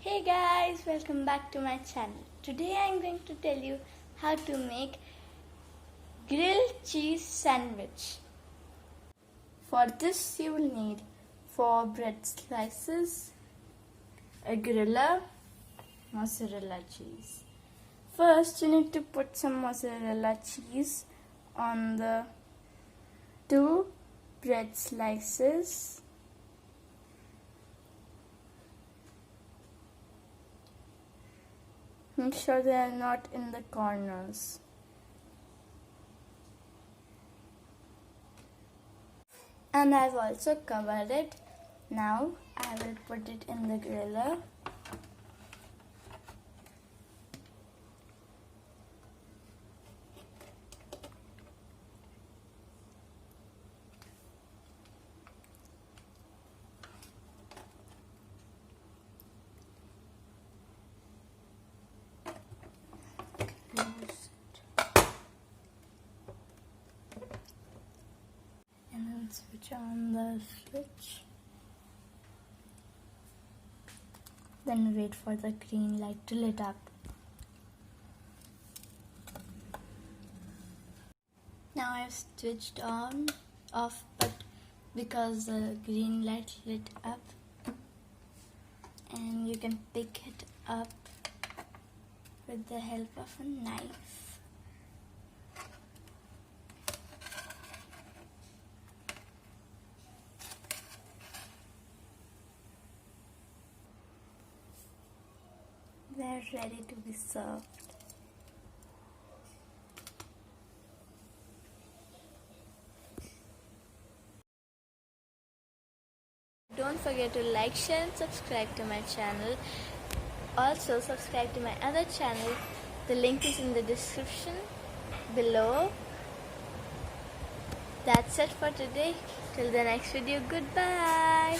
Hey guys, welcome back to my channel. Today I am going to tell you how to make grilled cheese sandwich. For this you will need 4 bread slices, a griller, mozzarella cheese. First you need to put some mozzarella cheese on the 2 bread slices. Make sure they are not in the corners. And I've also covered it. Now I will put it in the griller. Switch on the switch, then wait for the green light to lit up. Now I've switched off, but because the green light lit up, and you can pick it up with the help of a knife. They're ready to be served. Don't forget to like, share and subscribe to my channel. Also subscribe to my other channel. The link is in the description below. That's it for today. Till the next video, goodbye.